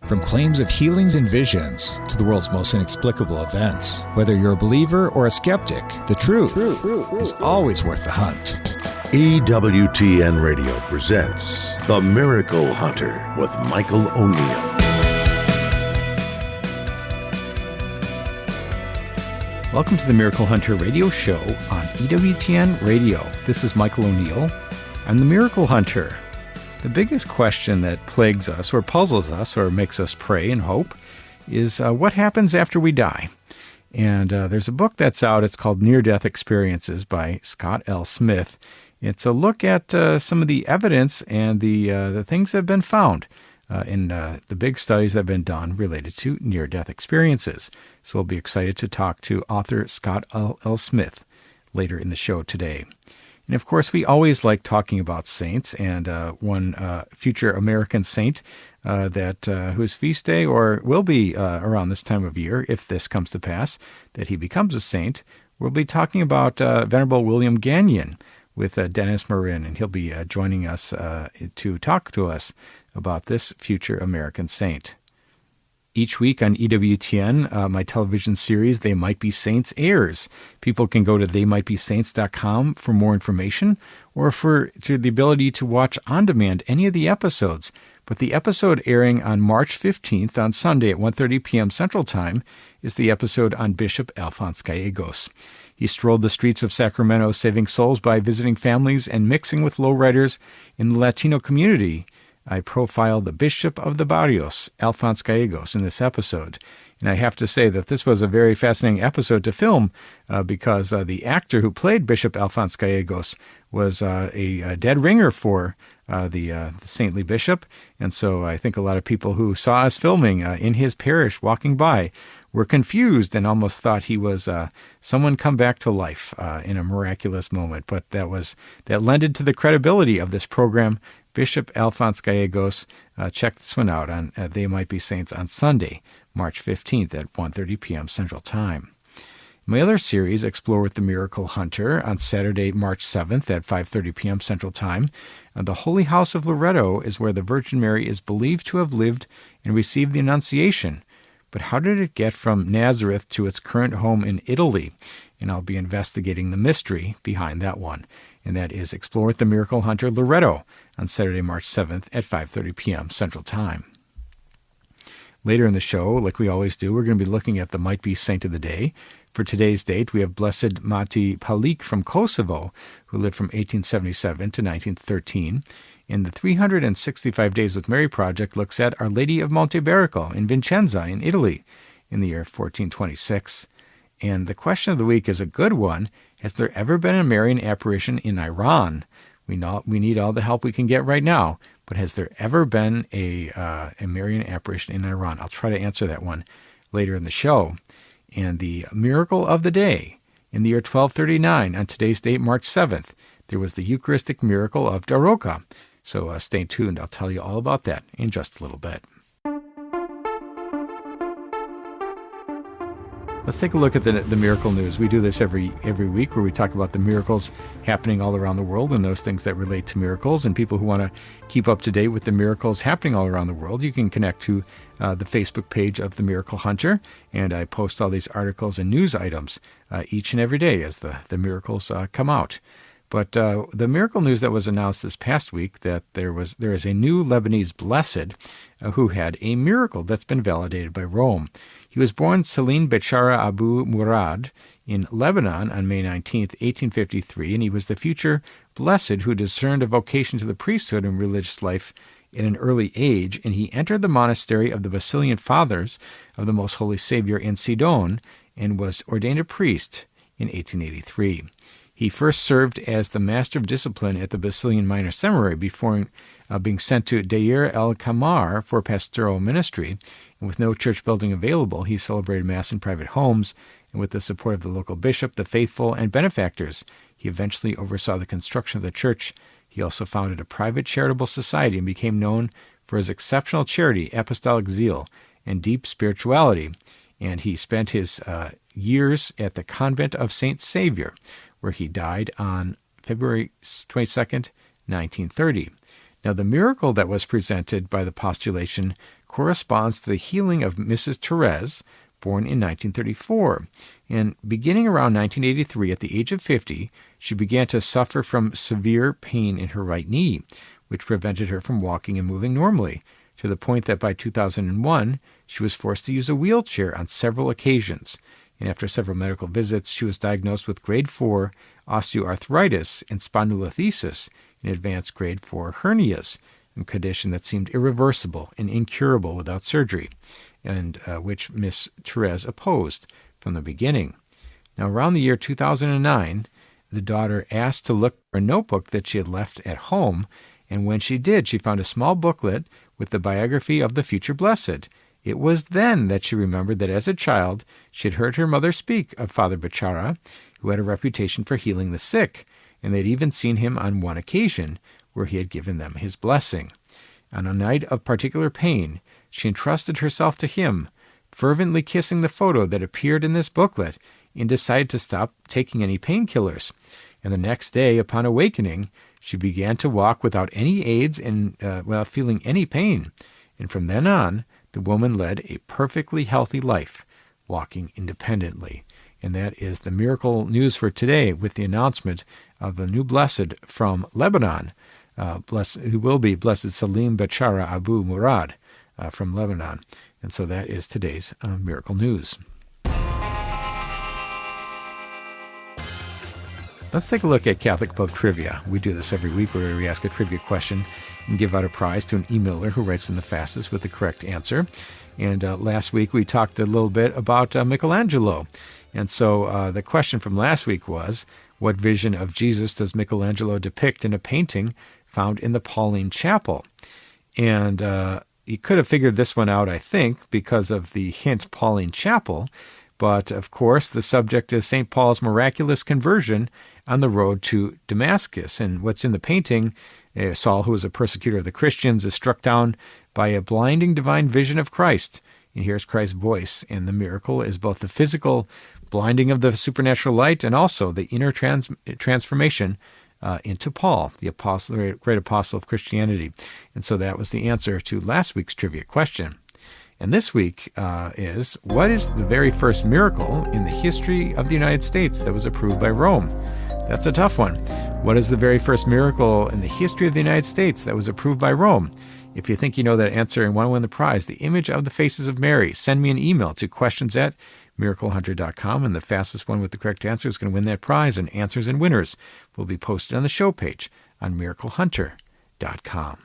From claims of healings and visions to the world's most inexplicable events, whether you're a believer or a skeptic, the truth is always worth the hunt. EWTN Radio presents The Miracle Hunter with Michael O'Neill. Welcome to the Miracle Hunter radio show on EWTN Radio. This is Michael O'Neill. I'm the Miracle Hunter. The biggest question that plagues us or puzzles us or makes us pray and hope is what happens after we die? And there's a book that's out. It's called Near-Death Experiences by Scott L. Smith. It's a look at some of the evidence and the things that have been found in the big studies that have been done related to near-death experiences. So we'll be excited to talk to author Scott L. Smith later in the show today. And of course, we always like talking about saints, and one future American saint whose feast day or will be around this time of year, if this comes to pass, that he becomes a saint. We'll be talking about Venerable William Gagnon with Denis Morin, and he'll be joining us to talk to us about this future American saint. Each week on EWTN, my television series, They Might Be Saints, airs. People can go to theymightbesaints.com for more information or for the ability to watch on demand any of the episodes. But the episode airing on March 15th on Sunday at 1:30 p.m. Central Time is the episode on Bishop Alphonse Gallegos. He strolled the streets of Sacramento saving souls by visiting families and mixing with lowriders in the Latino community. I profiled the Bishop of the Barrios, Alphonse Gallegos, in this episode. And I have to say that this was a very fascinating episode to film because the actor who played Bishop Alphonse Gallegos was a dead ringer for the saintly bishop. And so I think a lot of people who saw us filming in his parish walking by were confused and almost thought he was someone come back to life in a miraculous moment. But that lended to the credibility of this program. Bishop Alphonse Gallegos, check this one out on They Might Be Saints on Sunday, March 15th at 1:30 p.m. Central Time. My other series, Explore with the Miracle Hunter, on Saturday, March 7th at 5:30 p.m. Central Time. The Holy House of Loretto is where the Virgin Mary is believed to have lived and received the Annunciation. But how did it get from Nazareth to its current home in Italy? And I'll be investigating the mystery behind that one. And that is Explore with the Miracle Hunter Loretto on Saturday, March 7th at 5:30 p.m. Central Time. Later in the show, like we always do, we're going to be looking at the Might Be Saint of the Day. For today's date, we have Blessed Mati Palik from Kosovo, who lived from 1877 to 1913. And the 365 Days with Mary project looks at Our Lady of Monte Berico in Vicenza in Italy in the year 1426. And the question of the week is a good one. Has there ever been a Marian apparition in Iran? We need all the help we can get right now, but has there ever been a Marian apparition in Iran? I'll try to answer that one later in the show. And the miracle of the day, in the year 1239, on today's date, March 7th, there was the Eucharistic miracle of Daroca. So stay tuned. I'll tell you all about that in just a little bit. Let's take a look at the miracle news. We do this every week where we talk about the miracles happening all around the world and those things that relate to miracles. And people who want to keep up to date with the miracles happening all around the world, you can connect to the Facebook page of The Miracle Hunter. And I post all these articles and news items each and every day as the miracles come out. But the miracle news that was announced this past week, that there is a new Lebanese blessed who had a miracle that's been validated by Rome. He was born Salim Bechara Abu Murad in Lebanon on May 19, 1853, and he was the future blessed who discerned a vocation to the priesthood and religious life at an early age, and he entered the monastery of the Basilian Fathers of the Most Holy Savior in Sidon and was ordained a priest in 1883. He first served as the Master of Discipline at the Basilian Minor Seminary before being sent to Deir el-Kamar for pastoral ministry. And with no church building available, he celebrated Mass in private homes, and with the support of the local bishop, the faithful, and benefactors, he eventually oversaw the construction of the church. He also founded a private charitable society and became known for his exceptional charity, apostolic zeal, and deep spirituality. And he spent his years at the convent of St. Saviour, where he died on February 22nd, 1930. Now, the miracle that was presented by the postulation corresponds to the healing of Mrs. Therese, born in 1934. And beginning around 1983, at the age of 50, she began to suffer from severe pain in her right knee, which prevented her from walking and moving normally, to the point that by 2001, she was forced to use a wheelchair on several occasions. And after several medical visits, she was diagnosed with grade 4 osteoarthritis and spondylolisthesis and advanced grade 4 hernias, a condition that seemed irreversible and incurable without surgery, and which Miss Therese opposed from the beginning. Now, around the year 2009, the daughter asked to look for a notebook that she had left at home, and when she did, she found a small booklet with the biography of the future blessed. It was then that she remembered that as a child, she had heard her mother speak of Father Baccara, who had a reputation for healing the sick, and they'd even seen him on one occasion where he had given them his blessing. On a night of particular pain, she entrusted herself to him, fervently kissing the photo that appeared in this booklet, and decided to stop taking any painkillers. And the next day, upon awakening, she began to walk without any aids and without feeling any pain. And from then on, the woman led a perfectly healthy life, walking independently. And that is the miracle news for today, with the announcement of a new blessed from Lebanon, who will be Blessed Salim Bachara Abu Murad from Lebanon. And so that is today's miracle news. Let's take a look at Catholic Pub Trivia. We do this every week where we ask a trivia question and give out a prize to an emailer who writes in the fastest with the correct answer. And last week we talked a little bit about Michelangelo. And so the question from last week was, what vision of Jesus does Michelangelo depict in a painting found in the Pauline Chapel? And you could have figured this one out, I think, because of the hint Pauline Chapel. But, of course, the subject is St. Paul's miraculous conversion on the road to Damascus. And what's in the painting, Saul, who was a persecutor of the Christians, is struck down by a blinding divine vision of Christ. And hears Christ's voice. And the miracle is both the physical blinding of the supernatural light and also the inner transformation into Paul, the apostle, great apostle of Christianity. And so that was the answer to last week's trivia question. And this week is, what is the very first miracle in the history of the United States that was approved by Rome? That's a tough one. What is the very first miracle in the history of the United States that was approved by Rome? If you think you know that answer and want to win the prize, the image of the faces of Mary, send me an email to questions@miraclehunter.com, and the fastest one with the correct answer is going to win that prize, and answers and winners will be posted on the show page on miraclehunter.com.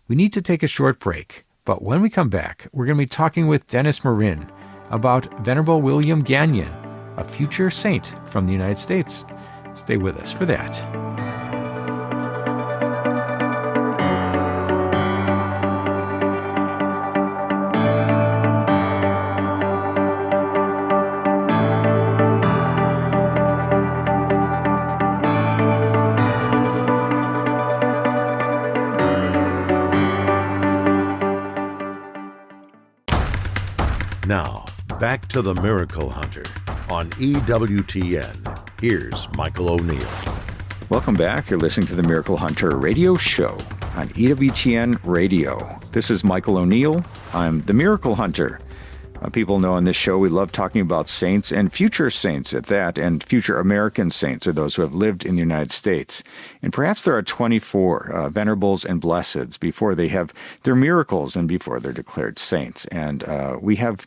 We need to take a short break. But when we come back, we're going to be talking with Denis Morin about Venerable William Gagnon, a future saint from the United States. Stay with us for that. Now, back to the Miracle Hunter on EWTN. Here's Michael O'Neill. Welcome back. You're listening to the Miracle Hunter radio show on EWTN Radio. This is Michael O'Neill. I'm the Miracle Hunter. People know on this show we love talking about saints and future saints at that, and future American saints are those who have lived in the United States. And perhaps there are 24 venerables and blesseds before they have their miracles and before they're declared saints. And we have,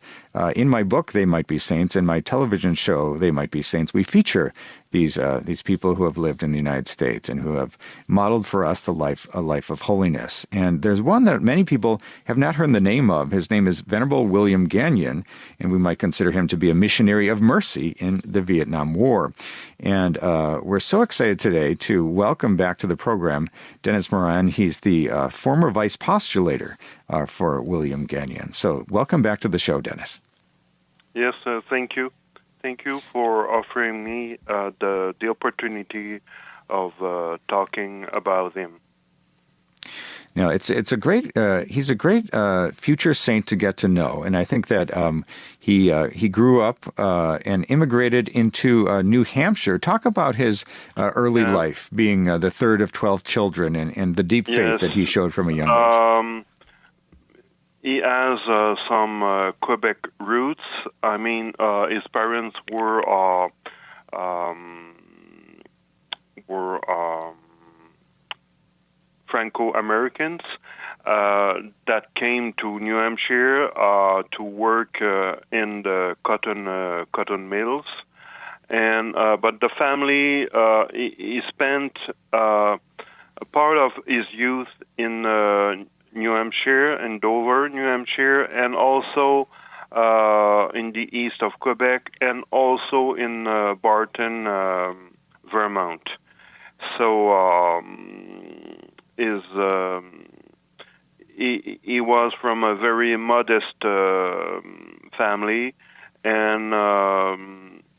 in my book, They Might Be Saints, and my television show, They Might Be Saints, we feature these people who have lived in the United States and who have modeled for us a life of holiness. And there's one that many people have not heard the name of. His name is Venerable William Gagnon, and we might consider him to be a missionary of mercy in the Vietnam War. And we're so excited today to welcome back to the program Denis Morin. He's the former vice postulator for William Gagnon. So welcome back to the show, Denis. Yes, thank you. Thank you for offering me the opportunity of talking about him. Now, it's a great he's a great future saint to get to know, and I think that he grew up and immigrated into New Hampshire. Talk about his early life, being the third of 12 children, and the deep faith that he showed from a young age. he has some Quebec roots. I mean, his parents were Franco-Americans that came to New Hampshire to work in the cotton mills, and but the family he spent a part of his youth in New Hampshire and Dover, New Hampshire, and also in the east of Quebec, and also in Barton, Vermont. So he was from a very modest family, and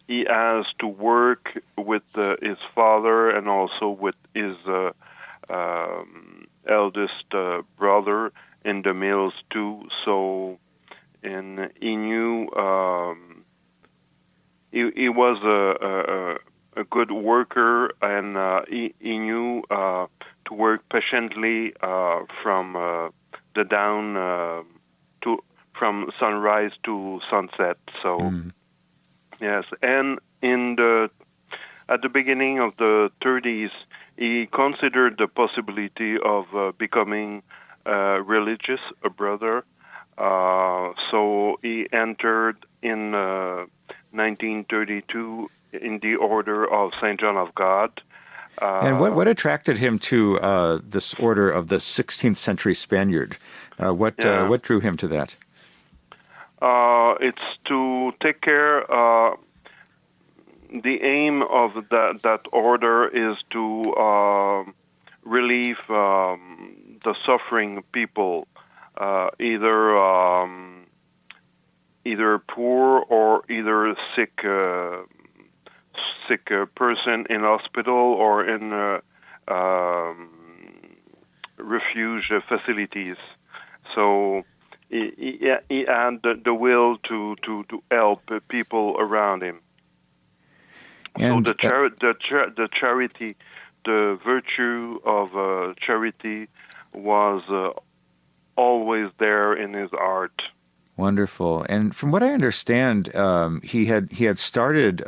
he has to work with his father and also with his eldest brother in the mills too. So, and he knew he was a good worker, and he knew to work patiently from the dawn from sunrise to sunset. So yes, and at the beginning of the 30s, he considered the possibility of becoming religious, a brother. So he entered in 1932 in the Order of St. John of God. And what attracted him to this order of the 16th century Spaniard? What drew him to that? It's to take care. The aim of that order is to relieve the suffering people, either poor or either sick person in hospital or in refuge facilities. So he had the will to help people around him. And so the charity, the virtue of charity, was always there in his art. Wonderful. And from what I understand, he had started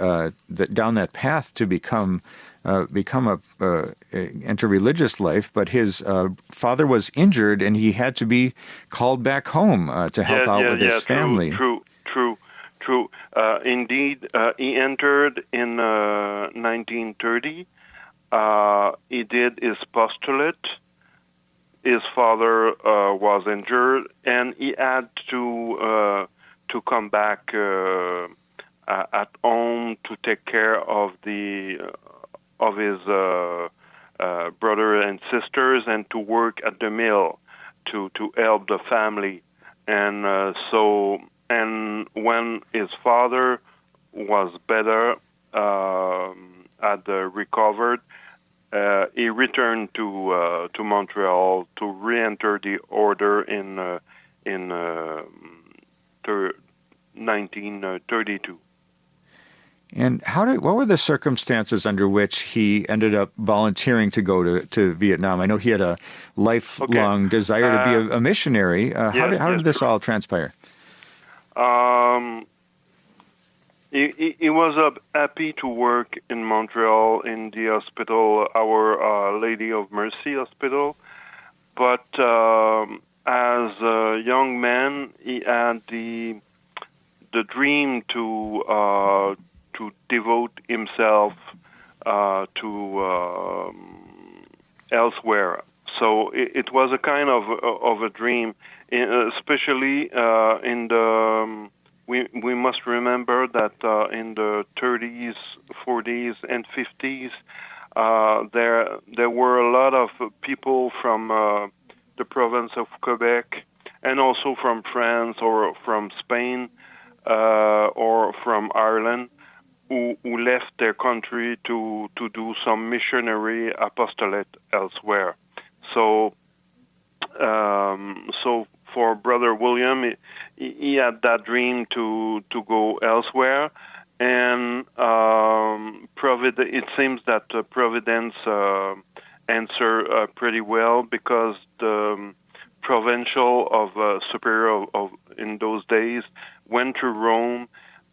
down that path to become enter religious life, but his father was injured, and he had to be called back home to help out with his family. True. Indeed, he entered in 1930. He did his postulate. His father was injured, and he had to come back at home to take care of his brother and sisters, and to work at the mill to help the family. And and when his father was better, had recovered, he returned to Montreal to re-enter the order in 1932. And what were the circumstances under which he ended up volunteering to go to Vietnam? I know he had a lifelong desire to be a missionary. How did this all transpire? He was happy to work in Montreal in the hospital, Our Lady of Mercy Hospital, but as a young man, he had the dream to devote himself to elsewhere. So it was a kind of a dream, especially in the. We must remember that in the 30s, 40s, and 50s, there were a lot of people from the province of Quebec, and also from France or from Spain or from Ireland, who left their country to do some missionary apostolate elsewhere. So for Brother William, he had that dream to go elsewhere, and it seems that Providence answered pretty well, because the provincial of superior of in those days, went to Rome,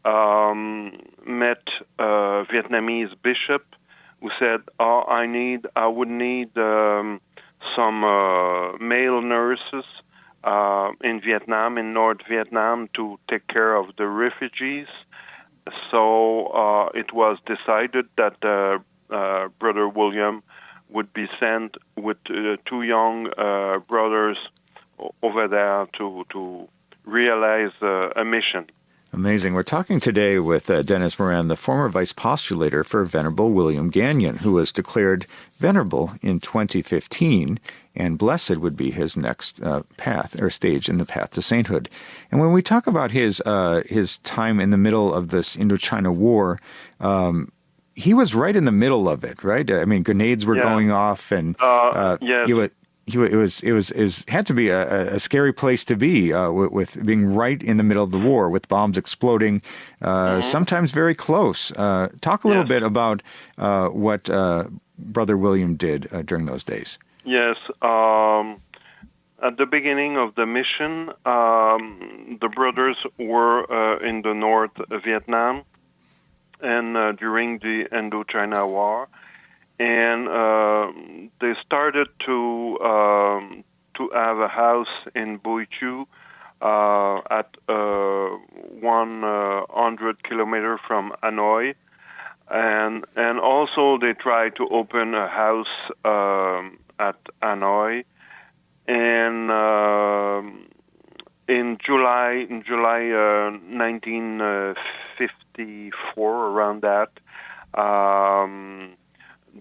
met a Vietnamese bishop who said, I would need some male nurses in Vietnam, in North Vietnam, to take care of the refugees. So it was decided that Brother William would be sent with two young brothers over there to realize a mission. Amazing. We're talking today with Denis Morin, the former vice postulator for Venerable William Gagnon, who was declared venerable in 2015, and blessed would be his next path or stage in the path to sainthood. And when we talk about his time in the middle of this Indochina War, he was right in the middle of it, right? I mean, grenades were going off, and yes. It had to be a scary place to be with being right in the middle of the war, with bombs exploding, sometimes very close. Talk a little bit about what Brother William did during those days. Yes. At the beginning of the mission, the brothers were in the North Vietnam, and during the Indochina War. And they started to have a house in Bui Chu at 100 kilometers from Hanoi, and also they tried to open a house at Hanoi, and in July 1954, around that.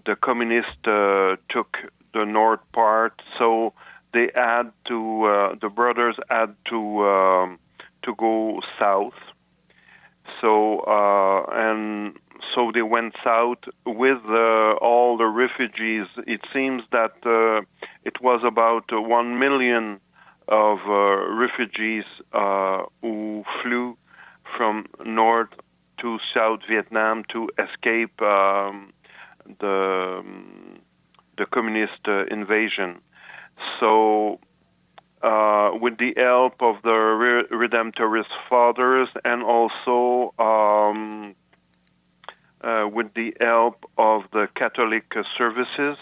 The communists took the north part, so they had to. The brothers had to go south. So and so they went south with all the refugees. It seems that it was about 1 million of refugees who flew from North to South Vietnam to escape the communist invasion. So with the help of the Redemptorist Fathers, and also with the help of the Catholic services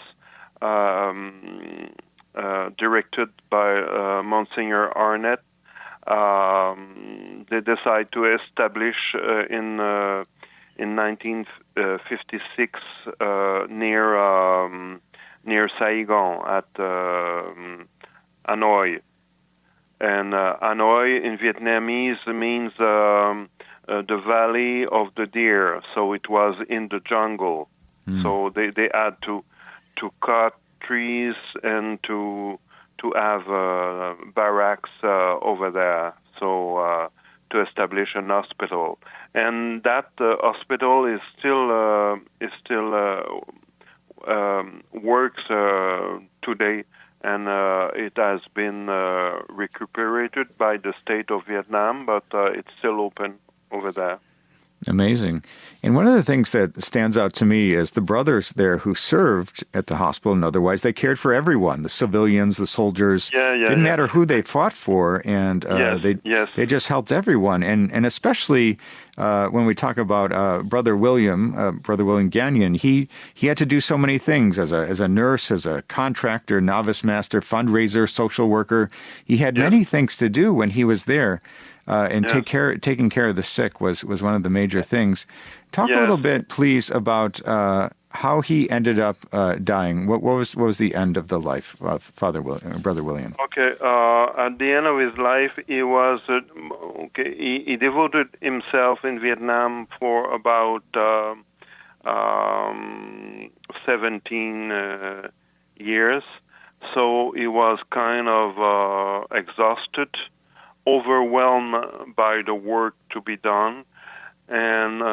directed by Monsignor Arnett, they decide to establish in 1956 near Saigon at Hanoi. And Hanoi in Vietnamese means the valley of the deer, so it was in the jungle. So they had to cut trees and to have barracks over there, so to establish an hospital. And that hospital is still works today, and it has been recuperated by the state of Vietnam, but it's still open over there. Amazing. And one of the things that stands out to me is the brothers there who served at the hospital and otherwise, they cared for everyone, the civilians, the soldiers. Didn't matter who they fought for, and they just helped everyone. And especially when we talk about Brother William Gagnon, he had to do so many things as a nurse, as a contractor, novice master, fundraiser, social worker. He had many things to do when he was there. Taking care of the sick was one of the major things. Talk a little bit, please, about how he ended up dying. What was the end of the life of Brother William? Okay, at the end of his life, he was he devoted himself in Vietnam for about 17 years. So he was kind of exhausted, overwhelmed by the work to be done, and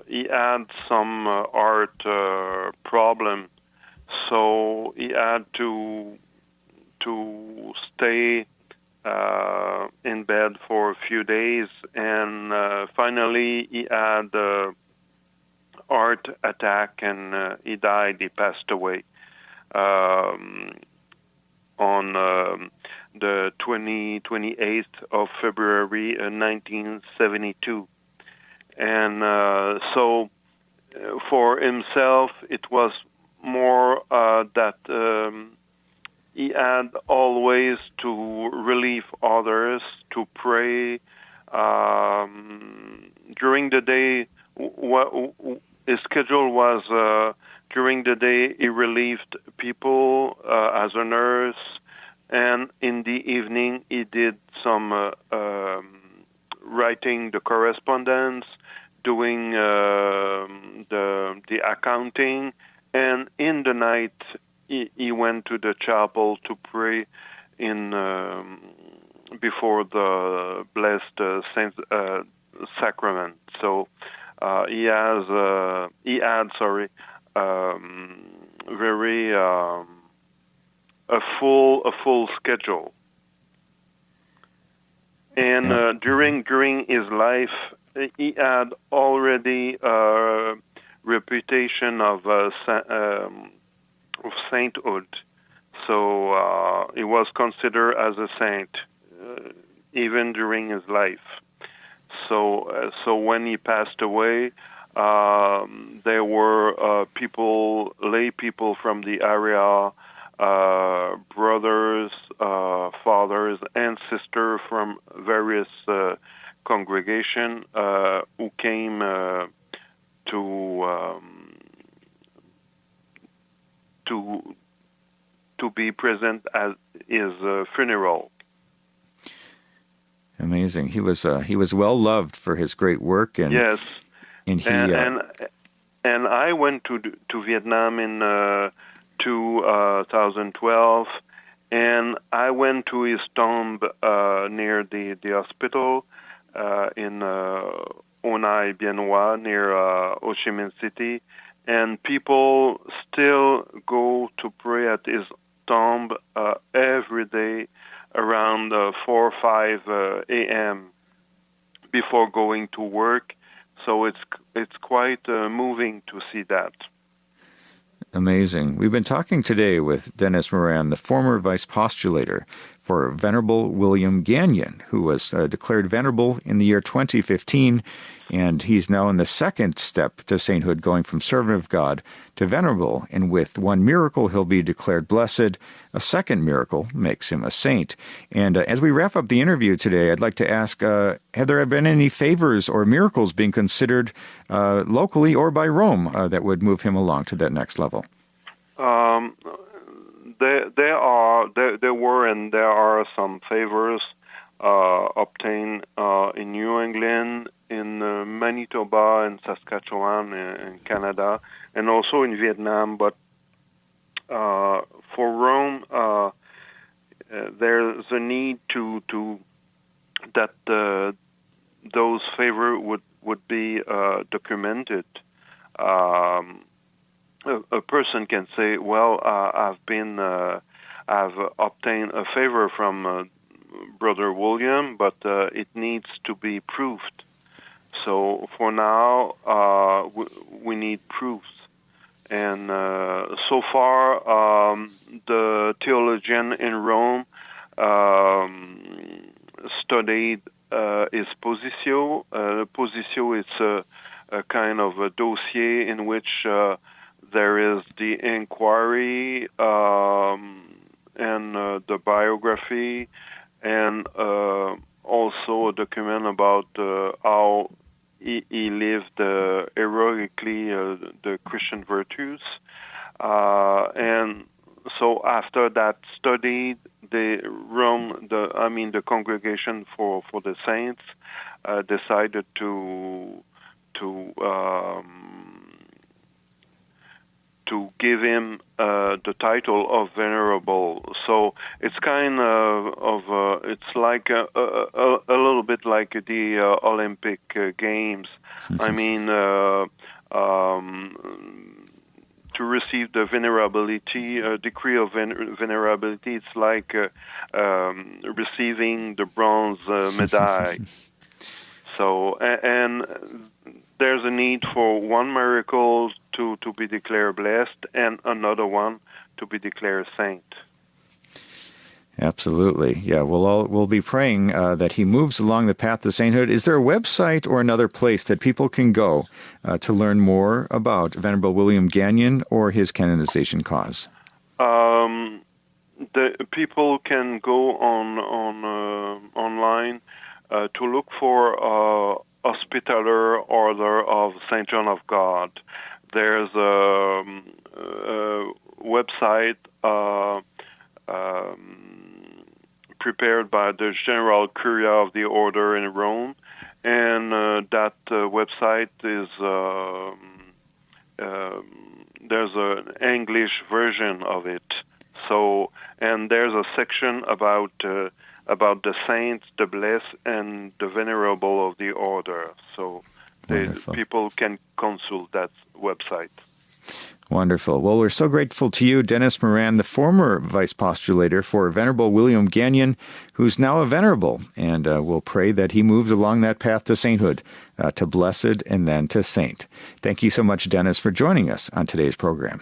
he had some heart problem, so he had to stay in bed for a few days, and finally he had a heart attack, and he died. He passed away on the 28th of February 1972. And so for himself, it was more that he had always to relieve others, to pray. During the day, his schedule was during the day he relieved people as a nurse, and in the evening he did some writing the correspondence, doing the accounting, and in the night he went to the chapel to pray in before the blessed Saint Sacrament. So he had very a full schedule. And during his life, he had already a reputation of sainthood. So he was considered as a saint even during his life. So when he passed away, there were lay people from the area, brothers, fathers, and sisters from various congregations who came to be present at his funeral. Amazing. He was well loved for his great work, and yes, and I went to Vietnam in 2012, and I went to his tomb near the hospital in Onai Bien Hoa near Ho Chi Minh City, and people still go to pray at his tomb every day around 4 or 5 a.m. before going to work. So it's quite moving to see that. Amazing. We've been talking today with Denis Morin, the former vice postulator for Venerable William Gagnon, who was declared venerable in the year 2015, and he's now in the second step to sainthood, going from servant of God to venerable, and with one miracle he'll be declared blessed. A second miracle makes him a saint. And as we wrap up the interview today, I'd like to ask, have there been any favors or miracles being considered locally or by Rome that would move him along to that next level? There were and there are some favors obtained in New England, in Manitoba and Saskatchewan in Canada, and also in Vietnam. But for Rome, there's a need to that those favors would be documented. A person can say, "Well, I've obtained a favor from Brother William, but it needs to be proved." So for now, we need proofs. And so far, the theologian in Rome studied his positio. Positio is a kind of a dossier in which there is the inquiry and the biography, and also a document about how he lived heroically the Christian virtues. And so after that study, the congregation for the saints decided to give him the title of Venerable. So it's kind of it's like a little bit like the Olympic Games. I mean, to receive the venerability, decree of venerability, it's like receiving the bronze medal. So, and there's a need for one miracle to be declared blessed and another one to be declared saint. Absolutely. Yeah, we'll be praying that he moves along the path to sainthood. Is there a website or another place that people can go to learn more about Venerable William Gagnon or his canonization cause? The people can go online to look for Hospitaller Order of Saint John of God. There's a website prepared by the General Curia of the Order in Rome, and that website is there's an English version of it. So, and there's a section about the saints, the blessed, and the venerable of the order. So, people can consult that website. Wonderful. Well, we're so grateful to you, Denis Morin, the former vice postulator for Venerable William Gagnon, who's now a venerable, and we'll pray that he moves along that path to sainthood, to blessed and then to saint. Thank you so much, Denis, for joining us on today's program.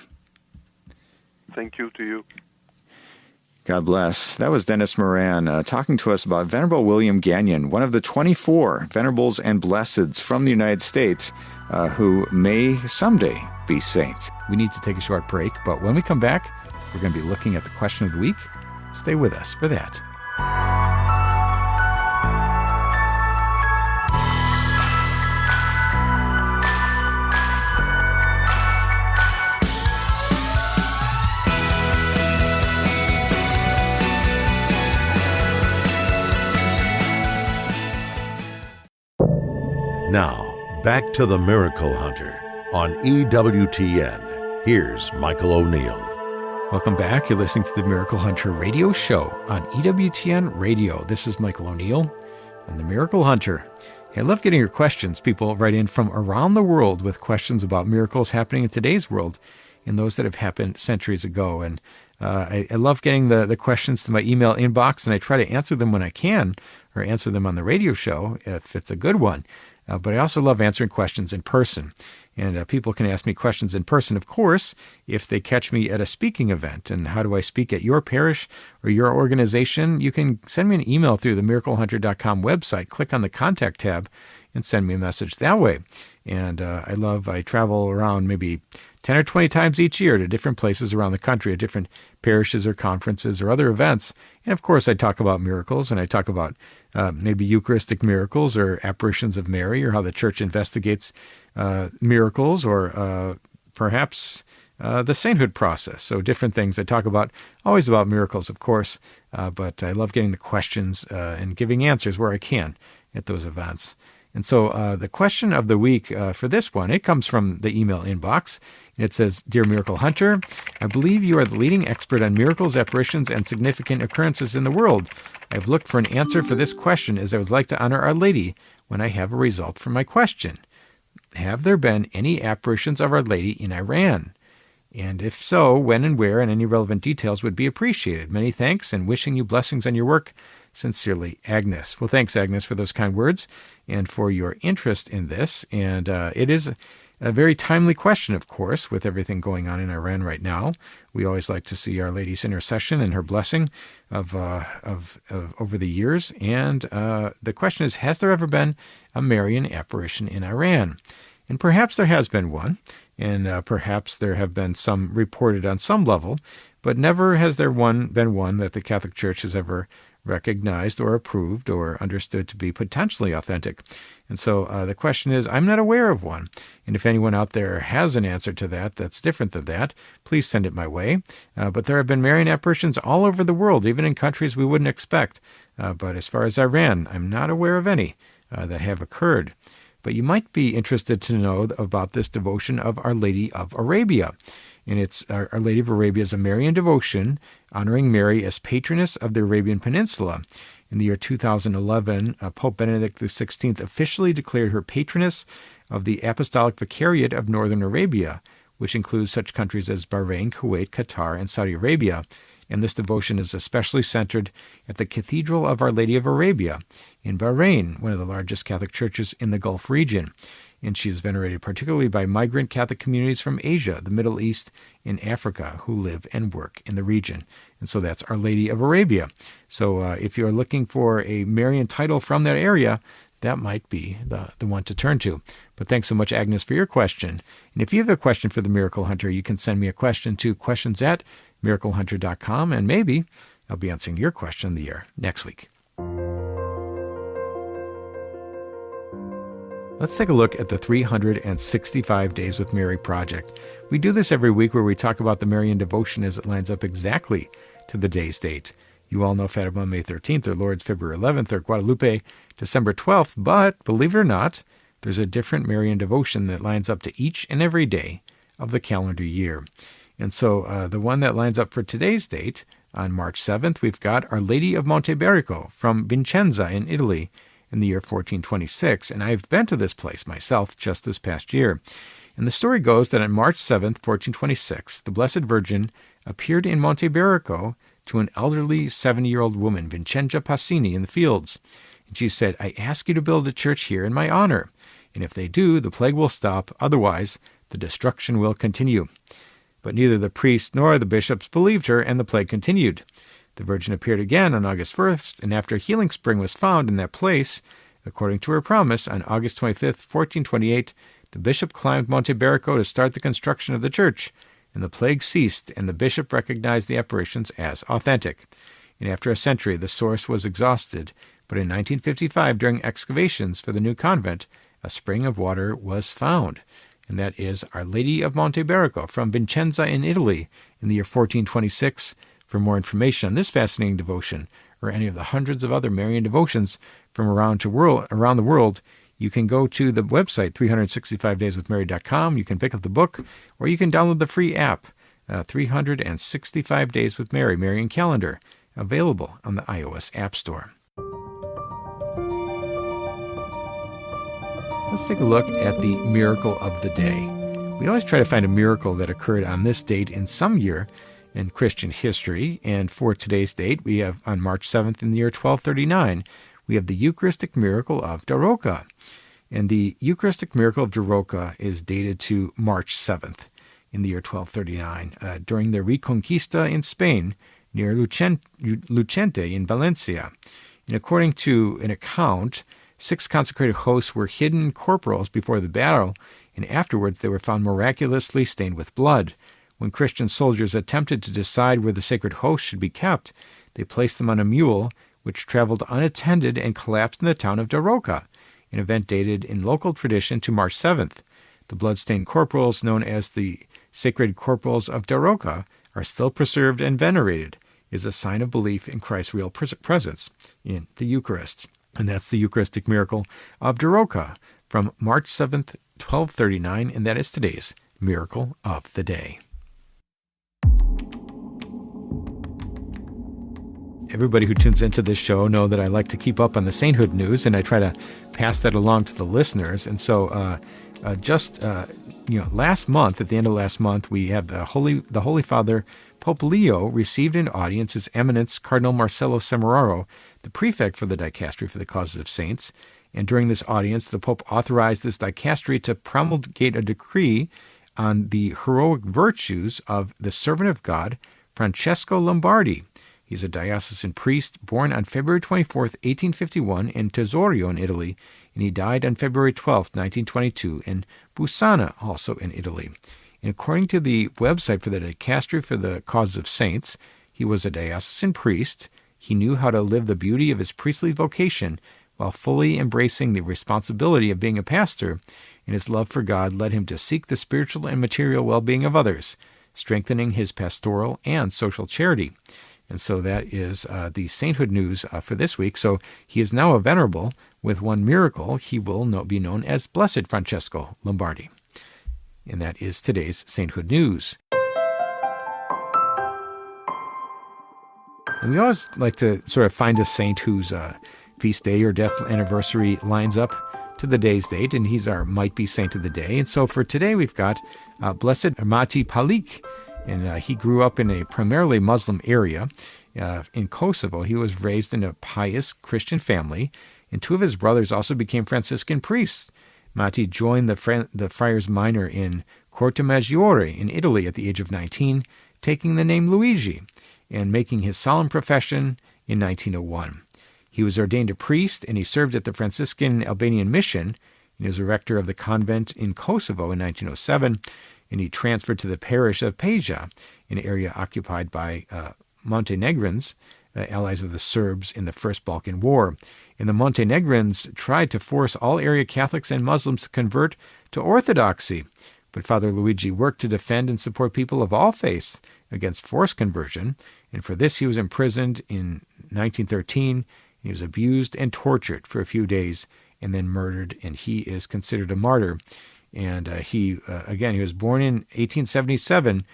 Thank you to you. God bless. That was Denis Morin talking to us about Venerable William Gagnon, one of the 24 venerables and blesseds from the United States who may someday be saints. We need to take a short break, but when we come back, we're going to be looking at the question of the week. Stay with us for that. Now, back to the Miracle Hunter on EWTN. Here's Michael O'Neill. Welcome back. You're listening to the Miracle Hunter radio show on EWTN Radio. This is Michael O'Neill on the Miracle Hunter. Hey, I love getting your questions. People write in from around the world with questions about miracles happening in today's world and those that have happened centuries ago. And I love getting the questions to my email inbox, and I try to answer them when I can, or answer them on the radio show if it's a good one. But I also love answering questions in person. And people can ask me questions in person, of course, if they catch me at a speaking event. And how do I speak at your parish or your organization? You can send me an email through the miraclehunter.com website. Click on the contact tab and send me a message that way. And I travel around maybe 10 or 20 times each year to different places around the country, at different parishes or conferences or other events. And of course, I talk about miracles, and I talk about maybe Eucharistic miracles or apparitions of Mary, or how the Church investigates miracles, or perhaps the sainthood process. So different things I talk about, always about miracles, of course, but I love getting the questions and giving answers where I can at those events. And so the question of the week for this one, it comes from the email inbox. It says, Dear Miracle Hunter, I believe you are the leading expert on miracles, apparitions, and significant occurrences in the world. I've looked for an answer for this question, as I would like to honor Our Lady when I have a result for my question. Have there been any apparitions of Our Lady in Iran? And if so, when and where, and any relevant details would be appreciated. Many thanks, and wishing you blessings on your work. Sincerely, Agnes. Well, thanks, Agnes, for those kind words and for your interest in this. And it is a very timely question, of course, with everything going on in Iran right now. We always like to see Our Lady's intercession and her blessing of over the years. And the question is, has there ever been a Marian apparition in Iran? And perhaps there has been one, and perhaps there have been some reported on some level, but never has there been one that the Catholic Church has ever recognized or approved or understood to be potentially authentic. And so the question is, I'm not aware of one. And if anyone out there has an answer to that that's different than that, please send it my way. But there have been Marian apparitions all over the world, even in countries we wouldn't expect. But as far as Iran, I'm not aware of any that have occurred. But you might be interested to know about this devotion of Our Lady of Arabia. And it's Our Lady of Arabia is a Marian devotion honoring Mary as patroness of the Arabian Peninsula. In the year 2011, Pope Benedict XVI officially declared her patroness of the Apostolic Vicariate of Northern Arabia, which includes such countries as Bahrain, Kuwait, Qatar, and Saudi Arabia. And this devotion is especially centered at the Cathedral of Our Lady of Arabia in Bahrain, one of the largest Catholic churches in the Gulf region. and she is venerated particularly by migrant Catholic communities from Asia, the Middle East, and Africa who live and work in the region. And so that's Our Lady of Arabia. So if you're looking for a Marian title from that area, that might be the one to turn to. But thanks so much, Agnes, for your question. And if you have a question for the Miracle Hunter, you can send me a question to questions@miraclehunter.com, and maybe I'll be answering your question in the air next week. Let's take a look at the 365 Days with Mary project. We do this every week where we talk about the Marian devotion as it lines up exactly to the day's date. You all know Fatima May 13th, or Lourdes February 11th, or Guadalupe December 12th, but believe it or not, there's a different Marian devotion that lines up to each and every day of the calendar year. And so the one that lines up for today's date, on March 7th, we've got Our Lady of Monteberico from Vicenza in Italy in the year 1426. And I've been to this place myself just this past year. And the story goes that on March 7th, 1426, the Blessed Virgin appeared in Monteberico to an elderly 70-year-old woman, Vincenza Passini, in the fields. And she said, "I ask you to build a church here in my honor. And if they do, the plague will stop. Otherwise, the destruction will continue." But neither the priest nor the bishops believed her, and the plague continued. The Virgin appeared again on August 1st, and after a healing spring was found in that place, according to her promise, on August 25th, 1428, the bishop climbed Monteberico to start the construction of the church, and the plague ceased, and the bishop recognized the apparitions as authentic. And after a century, the source was exhausted, but in 1955, during excavations for the new convent, a spring of water was found. And that is Our Lady of Monteberico from Vicenza in Italy in the year 1426. For more information on this fascinating devotion, or any of the hundreds of other Marian devotions from around the world, you can go to the website, 365dayswithmary.com. You can pick up the book, or you can download the free app, 365 Days with Mary, Marian Calendar, available on the iOS App Store. Let's take a look at the miracle of the day. We always try to find a miracle that occurred on this date in some year in Christian history. And for today's date, we have on March 7th in the year 1239, we have the Eucharistic miracle of Daroca. And the Eucharistic miracle of Daroca is dated to March 7th in the year 1239, during the Reconquista in Spain near Lucente in Valencia. And according to an account, 6 consecrated hosts were hidden corporals before the battle, and afterwards they were found miraculously stained with blood. When Christian soldiers attempted to decide where the sacred hosts should be kept, they placed them on a mule, which traveled unattended and collapsed in the town of Daroca, an event dated in local tradition to March 7th. The blood-stained corporals, known as the sacred corporals of Daroca, are still preserved and venerated, as a sign of belief in Christ's real presence in the Eucharist. And that's the Eucharistic miracle of Daroca from March 7th, 1239, and that is today's Miracle of the Day. Everybody who tunes into this show know that I like to keep up on the sainthood news, and I try to pass that along to the listeners. And so last month, at the end of last month, we had the Holy Father Pope Leo received in audience His Eminence Cardinal Marcello Semeraro, the prefect for the Dicastery for the Causes of Saints. And during this audience, the Pope authorized this dicastery to promulgate a decree on the heroic virtues of the servant of God, Francesco Lombardi. He's a diocesan priest born on February 24th, 1851 in Tesorio in Italy, and he died on February 12th, 1922 in Busana, also in Italy. And according to the website for the Dicastery for the Causes of Saints, he was a diocesan priest. He knew how to live the beauty of his priestly vocation while fully embracing the responsibility of being a pastor, and his love for God led him to seek the spiritual and material well-being of others, strengthening his pastoral and social charity. And so that is the sainthood news for this week. So he is now a venerable. With one miracle, he will be known as Blessed Francesco Lombardi. And that is today's sainthood news. And we always like to sort of find a saint whose feast day or death anniversary lines up to the day's date, and he's our might-be saint of the day. And so for today, we've got Blessed Amati Palik, and he grew up in a primarily Muslim area in Kosovo. He was raised in a pious Christian family, and 2 of his brothers also became Franciscan priests. Matti joined the Friars Minor in Cortemaggiore in Italy at the age of 19, taking the name Luigi and making his solemn profession in 1901. He was ordained a priest, and he served at the Franciscan Albanian Mission. He was a rector of the convent in Kosovo in 1907, and he transferred to the parish of Peja, an area occupied by Montenegrins, allies of the Serbs in the First Balkan War. And the Montenegrins tried to force all area Catholics and Muslims to convert to Orthodoxy. But Father Luigi worked to defend and support people of all faiths against forced conversion, and for this he was imprisoned in 1913. He was abused and tortured for a few days and then murdered, and he is considered a martyr. And he was born in 1877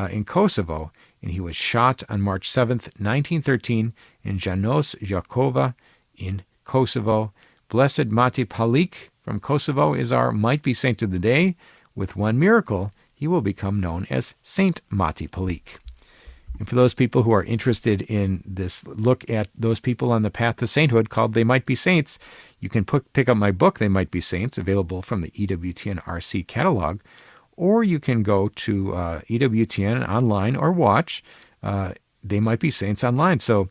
in Kosovo, and he was shot on March 7th, 1913 in Janos Jakova in Kosovo. Blessed Mati Palik from Kosovo is our might-be saint of the day. With one miracle, he will become known as Saint Mati Palik. And for those people who are interested in this look at those people on the path to sainthood called They Might Be Saints, you can pick up my book, They Might Be Saints, available from the EWTN RC catalog, or you can go to EWTN online or watch They Might Be Saints online. So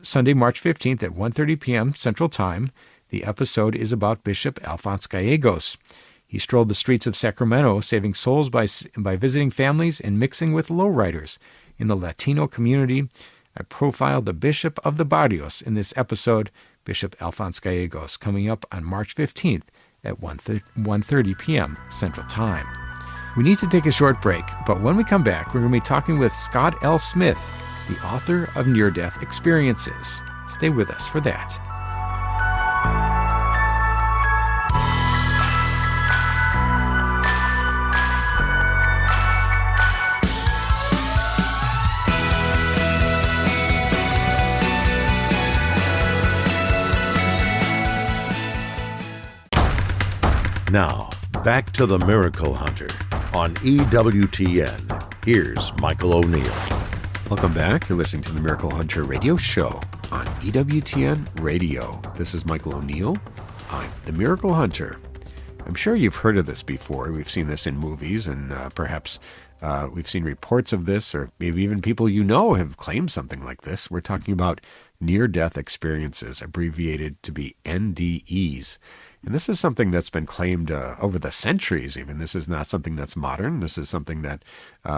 Sunday, March 15th at 1:30 p.m. Central Time, the episode is about Bishop Alphonse Gallegos. He strolled the streets of Sacramento, saving souls by visiting families and mixing with lowriders in the Latino community. I profiled the Bishop of the Barrios in this episode, Bishop Alphonse Gallegos, coming up on March 15th at 1:30 p.m. Central Time. We need to take a short break, but when we come back, we're going to be talking with Scott L. Smith, the author of Near-Death Experiences. Stay with us for that. Now, back to the Miracle Hunter on EWTN. Here's Michael O'Neill. Welcome back. You're listening to the Miracle Hunter radio show on EWTN Radio. This is Michael O'Neill. I'm the Miracle Hunter. I'm sure you've heard of this before. We've seen this in movies, and perhaps we've seen reports of this, or maybe even people you know have claimed something like this. We're talking about near-death experiences, abbreviated to be NDEs. And this is something that's been claimed over the centuries even. This is not something that's modern. This is something that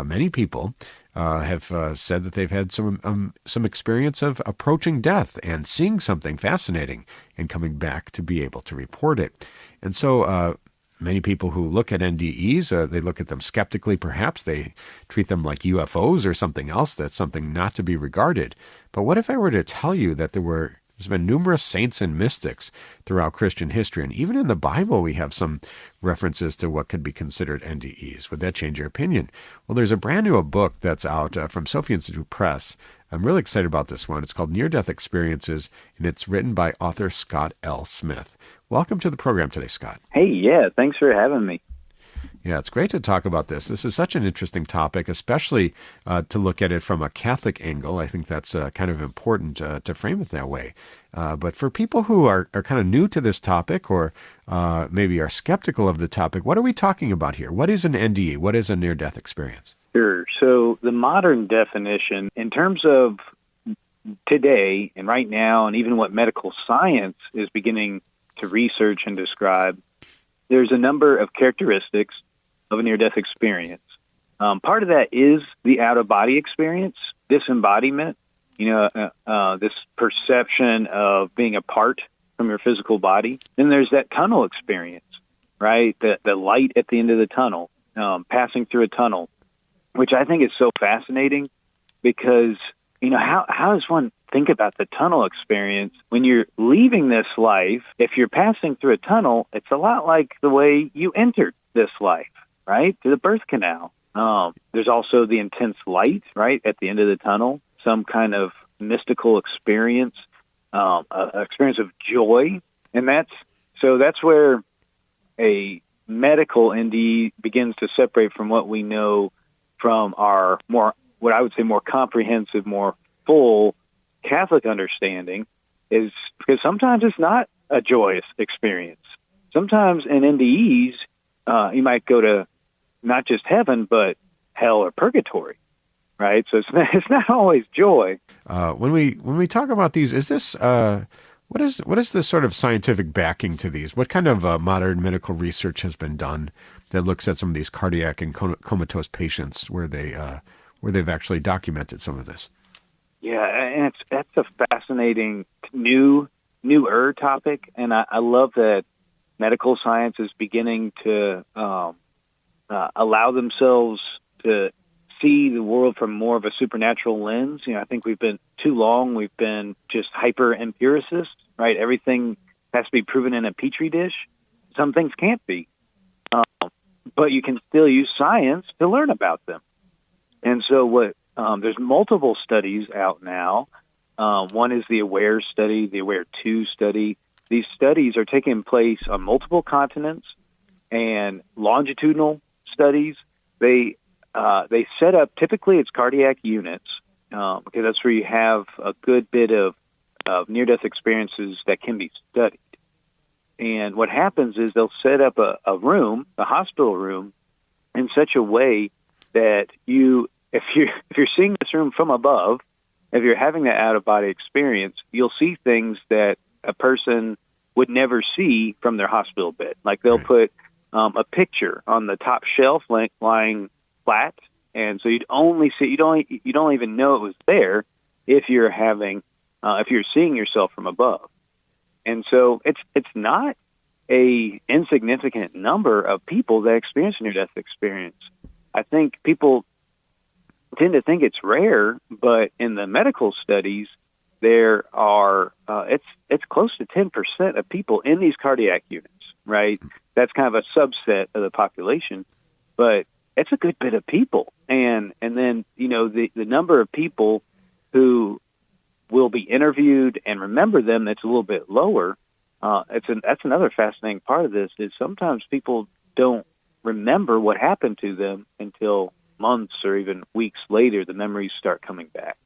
many people have said that they've had some experience of approaching death and seeing something fascinating and coming back to be able to report it. And so many people who look at NDEs, they look at them skeptically perhaps. They treat them like UFOs or something else. That's something not to be regarded. But what if I were to tell you that there's been numerous saints and mystics throughout Christian history, and even in the Bible we have some references to what could be considered NDEs. Would that change your opinion? Well, there's a brand new book that's out from Sophia Institute Press. I'm really excited about this one. It's called Near-Death Experiences, and it's written by author Scott L. Smith. Welcome to the program today, Scott. Hey, yeah, thanks for having me. Yeah, it's great to talk about this. This is such an interesting topic, especially to look at it from a Catholic angle. I think that's kind of important to frame it that way. But for people who are kind of new to this topic or maybe are skeptical of the topic, what are we talking about here? What is an NDE? What is a near-death experience? Sure. So the modern definition, in terms of today and right now, and even what medical science is beginning to research and describe, there's a number of characteristics of a near-death experience. Part of that is the out-of-body experience, disembodiment, this perception of being apart from your physical body. Then there's that tunnel experience, right? The light at the end of the tunnel, passing through a tunnel, which I think is so fascinating because, how does one think about the tunnel experience when you're leaving this life? If you're passing through a tunnel, it's a lot like the way you entered this life, right? Through the birth canal. There's also the intense light, right, at the end of the tunnel, some kind of mystical experience, experience of joy. And that's where a medical NDE begins to separate from what we know from our what I would say more comprehensive, more full Catholic understanding, is because sometimes it's not a joyous experience. sometimes in NDEs, you might go to not just heaven, but hell or purgatory, right? So it's not always joy. When we talk about these, is this what is the sort of scientific backing to these? What kind of modern medical research has been done that looks at some of these cardiac and comatose patients where they've actually documented some of this? Yeah, and that's a fascinating newer topic, and I love that medical science is beginning to allow themselves to see the world from more of a supernatural lens. I think we've been just hyper empiricists, right? Everything has to be proven in a petri dish. Some things can't be, but you can still use science to learn about them. And so there's multiple studies out now. One is the AWARE study, the AWARE 2 study. These studies are taking place on multiple continents and longitudinal studies. They set up, typically it's cardiac units, because that's where you have a good bit of near-death experiences that can be studied. And what happens is they'll set up a hospital room, in such a way that if you're seeing this room from above, if you're having that out-of-body experience, you'll see things that a person would never see from their hospital bed. Like they'll put a picture on the top shelf lying flat, and so you don't even know it was there if you're seeing yourself from above. And so it's not a insignificant number of people that experience a near-death experience. I think people tend to think it's rare, but in the medical studies, there are it's close to 10% of people in these cardiac units, right? That's kind of a subset of the population, but it's a good bit of people. And then, the number of people who will be interviewed and remember them, that's a little bit lower. That's another fascinating part of this, is sometimes people don't remember what happened to them until months or even weeks later. The memories start coming back.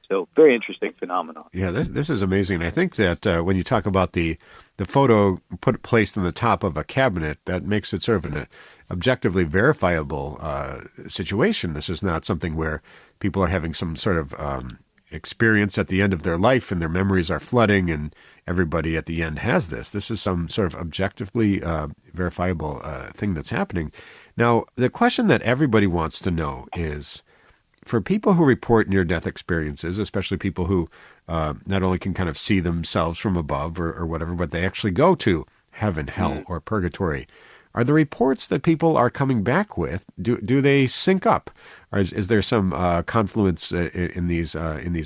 So very interesting phenomenon. Yeah, this is amazing. I think that when you talk about the photo placed on the top of a cabinet, that makes it sort of an objectively verifiable situation. This is not something where people are having some sort of experience at the end of their life and their memories are flooding and everybody at the end has this. This is some sort of objectively verifiable thing that's happening. Now, the question that everybody wants to know is, for people who report near-death experiences, especially people who not only can kind of see themselves from above or whatever, but they actually go to heaven, hell, or purgatory, are the reports that people are coming back with, do they sync up? Or is there some confluence in these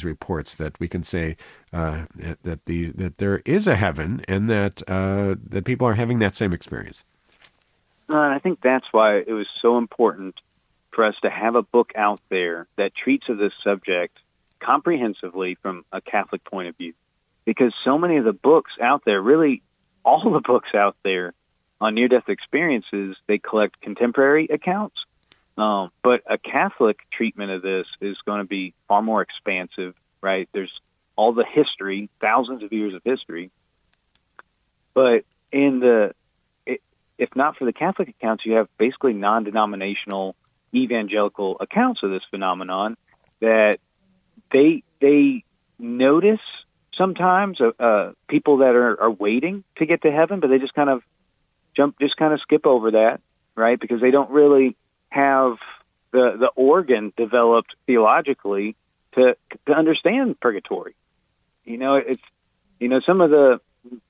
reports that we can say that there is a heaven and that people are having that same experience? I think that's why it was so important for us to have a book out there that treats of this subject comprehensively from a Catholic point of view. Because so many of the books out there, really all the books out there on near-death experiences, they collect contemporary accounts. But a Catholic treatment of this is going to be far more expansive, right? There's all the history, thousands of years of history. But if not for the Catholic accounts, you have basically non-denominational evangelical accounts of this phenomenon that they notice sometimes people that are waiting to get to heaven, but they just kind of skip over that, right? Because they don't really have the organ developed theologically to understand purgatory. Some of the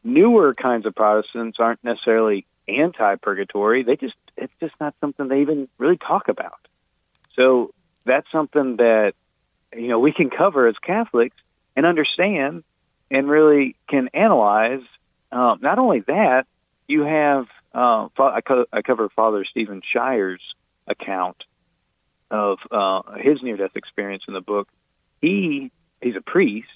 newer kinds of Protestants aren't necessarily anti-purgatory. It's just not something they even really talk about. So that's something that, we can cover as Catholics and understand and really can analyze. Not only that, you have, I cover Father Stephen Shire's account of his near-death experience in the book. He's a priest,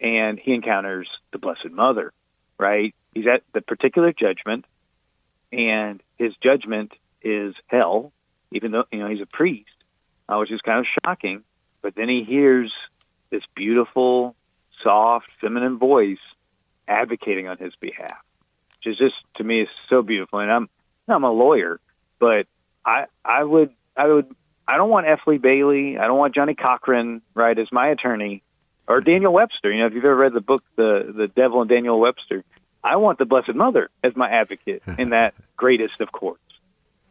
and he encounters the Blessed Mother, right? He's at the particular judgment, and his judgment is hell, even though, he's a priest, which is kind of shocking. But then he hears this beautiful, soft, feminine voice advocating on his behalf. which is just, to me, is so beautiful. And I'm a lawyer, but I don't want F. Lee Bailey. I don't want Johnny Cochran, right, as my attorney, or Daniel Webster. If you've ever read the book, The Devil and Daniel Webster, I want the Blessed Mother as my advocate in that greatest of courts,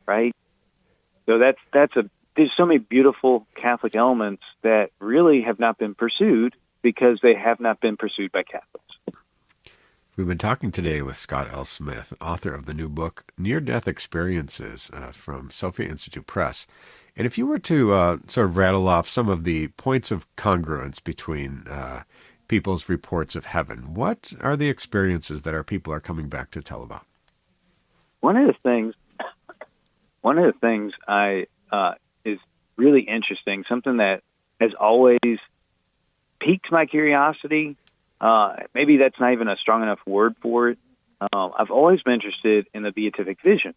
right? So there's so many beautiful Catholic elements that really have not been pursued because they have not been pursued by Catholics. We've been talking today with Scott L. Smith, author of the new book, Near-Death Experiences, from Sophia Institute Press. And if you were to sort of rattle off some of the points of congruence between people's reports of heaven, what are the experiences that our people are coming back to tell about? One of the things is really interesting, something that has always piqued my curiosity. Maybe that's not even a strong enough word for it. I've always been interested in the beatific vision,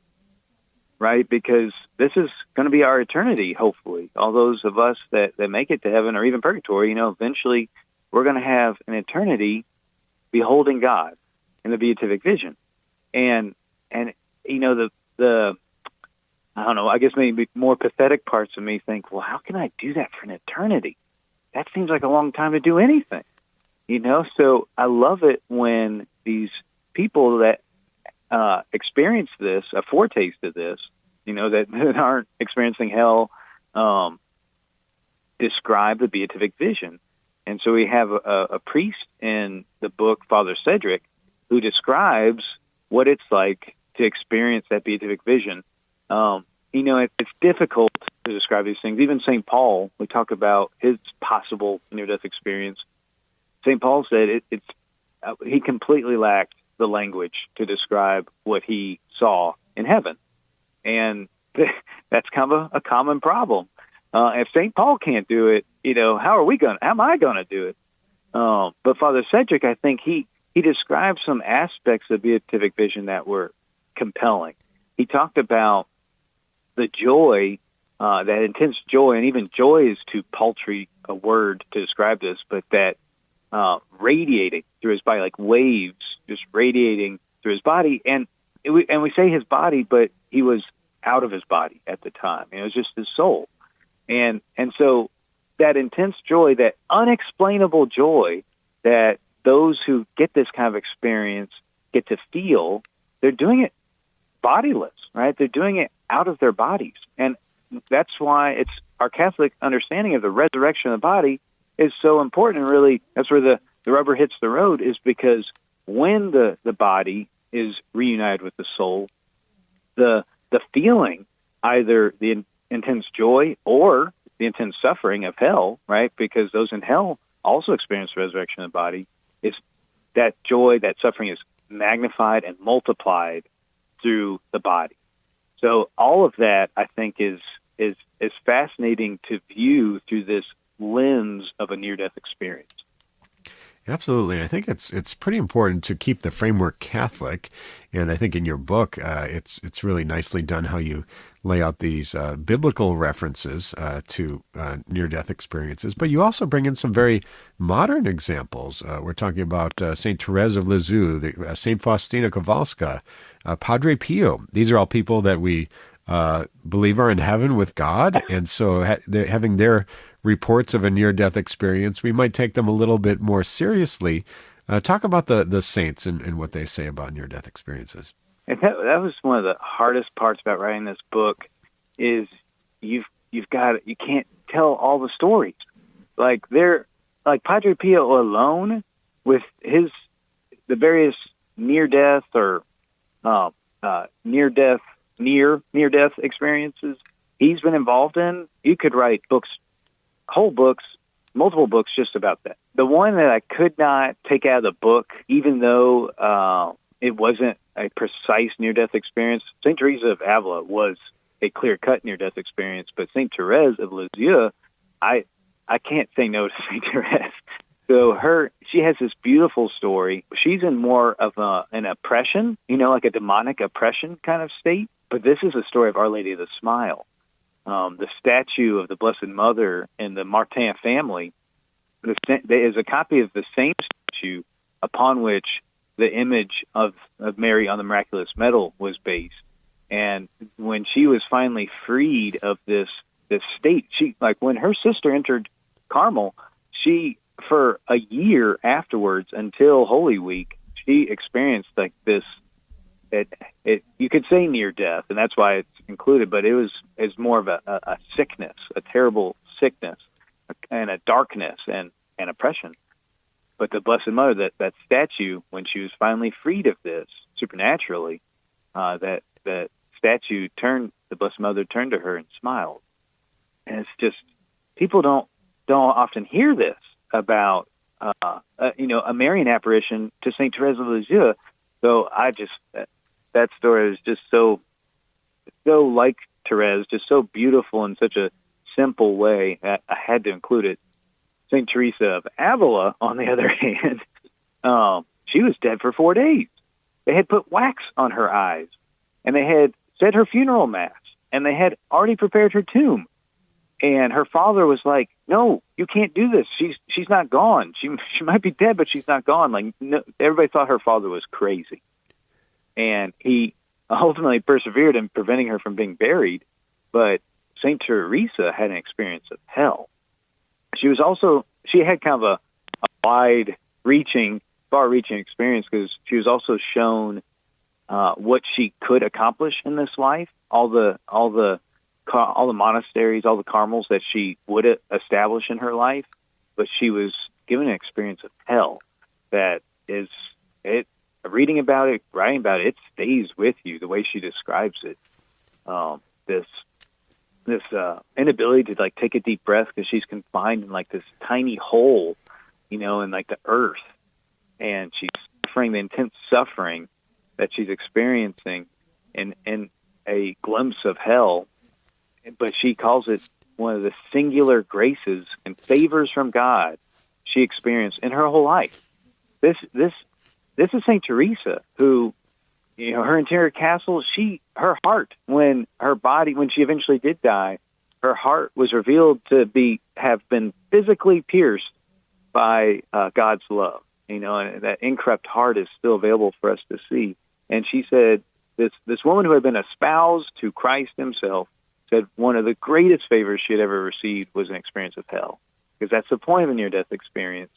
right? Because this is going to be our eternity, hopefully. All those of us that make it to heaven or even purgatory, eventually we're going to have an eternity beholding God in the beatific vision. And the I don't know, I guess maybe more pathetic parts of me think, well, how can I do that for an eternity? That seems like a long time to do anything. So I love it when these people that experience this, a foretaste of this, that aren't experiencing hell, describe the beatific vision. And so we have a priest in the book, Father Cedric, who describes what it's like to experience that beatific vision. It's difficult to describe these things. Even St. Paul, we talk about his possible near-death experience. St. Paul said he completely lacked the language to describe what he saw in heaven. And that's kind of a common problem. If St. Paul can't do it, how am I going to do it? But Father Cedric, I think he described some aspects of beatific vision that were compelling. He talked about the joy, that intense joy, and even joy is too paltry a word to describe this, but that radiating through his body, like waves just radiating through his body. And we say his body, but he was out of his body at the time. It was just his soul. And so that intense joy, that unexplainable joy that those who get this kind of experience get to feel, they're doing it bodiless, right? They're doing it out of their bodies. And that's why it's our Catholic understanding of the resurrection of the body is so important. And really, that's where the rubber hits the road, is because when the body is reunited with the soul, the feeling, either the intense joy or the intense suffering of hell, right? Because those in hell also experience the resurrection of the body, is that joy, that suffering is magnified and multiplied through the body. So all of that, I think, is fascinating to view through this lens of a near-death experience. Absolutely. I think it's pretty important to keep the framework Catholic, and I think in your book, it's really nicely done how you lay out these biblical references to near-death experiences, but you also bring in some very modern examples. We're talking about Saint Therese of Lisieux, Saint Faustina Kowalska, Padre Pio. These are all people that we believe are in heaven with God, and so having their reports of a near-death experience, we might take them a little bit more seriously. Talk about the saints and what they say about near-death experiences. And that was one of the hardest parts about writing this book, is you can't tell all the stories. Like Padre Pio alone, with the various near-death or near-death experiences he's been involved in, you could write books, whole books, multiple books just about that. The one that I could not take out of the book, even though it wasn't a precise near-death experience, St. Teresa of Avila was a clear-cut near-death experience, but St. Therese of Lisieux, I can't say no to St. Therese. So she has this beautiful story. She's in more of an oppression, like a demonic oppression kind of state, but this is a story of Our Lady of the Smile. The statue of the Blessed Mother in the Martin family, there is a copy of the same statue upon which the image of Mary on the miraculous medal was based. And when she was finally freed of this state, she, like when her sister entered Carmel, she, for a year afterwards until Holy Week, she experienced like this, you could say near death, and that's why it's included, but it's more of a sickness, a terrible sickness, and a darkness and oppression. But the Blessed Mother, that statue, when she was finally freed of this supernaturally, that statue the Blessed Mother turned to her and smiled. And it's just, people don't often hear this about, a Marian apparition to Saint Therese of Lisieux. So that story is just so like Therese, just so beautiful in such a simple way. I had to include it. Saint Teresa of Avila, on the other hand, she was dead for 4 days. They had put wax on her eyes, and they had said her funeral mass, and they had already prepared her tomb. And her father was like, "No, you can't do this. She's not gone. She might be dead, but she's not gone." Like, no, everybody thought her father was crazy, and he ultimately persevered in preventing her from being buried. But Saint Teresa had an experience of hell. She had kind of a far-reaching experience, because she was also shown what she could accomplish in this life. All the monasteries, all the Carmels that she would establish in her life, but she was given an experience of hell that is, reading about it, writing about it, it stays with you. The way she describes it, this inability to like take a deep breath because she's confined in like this tiny hole, in like the earth, and she's suffering the intense suffering that she's experiencing in a glimpse of hell. But she calls it one of the singular graces and favors from God she experienced in her whole life. This is Saint Teresa, who, her interior castle, her heart, when she eventually did die, her heart was revealed to have been physically pierced by God's love. And that incorrupt heart is still available for us to see. And she said, this woman who had been espoused to Christ himself, said one of the greatest favors she had ever received was an experience of hell. Because that's the point of a near-death experience,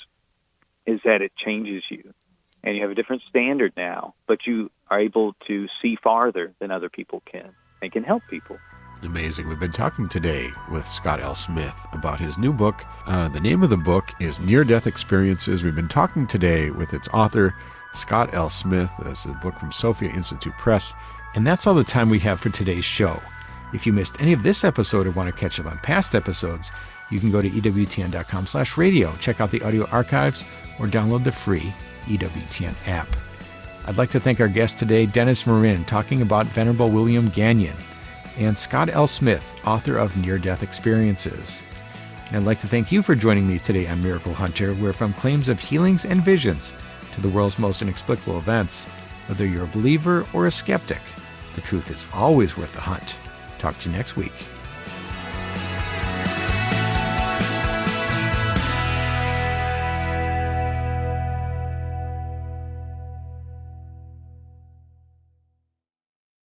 is that it changes you. And you have a different standard now, but you are able to see farther than other people can, and can help people. Amazing. We've been talking today with Scott L. Smith about his new book. The name of the book is Near-Death Experiences. We've been talking today with its author, Scott L. Smith. It's a book from Sophia Institute Press. And that's all the time we have for today's show. If you missed any of this episode or want to catch up on past episodes, you can go to EWTN.com/radio, check out the audio archives, or download the free EWTN app. I'd like to thank our guest today, Denis Morin, talking about Venerable William Gagnon, and Scott L. Smith, author of Near-Death Experiences. And I'd like to thank you for joining me today on Miracle Hunter, where from claims of healings and visions to the world's most inexplicable events, whether you're a believer or a skeptic, the truth is always worth the hunt. Talk to you next week.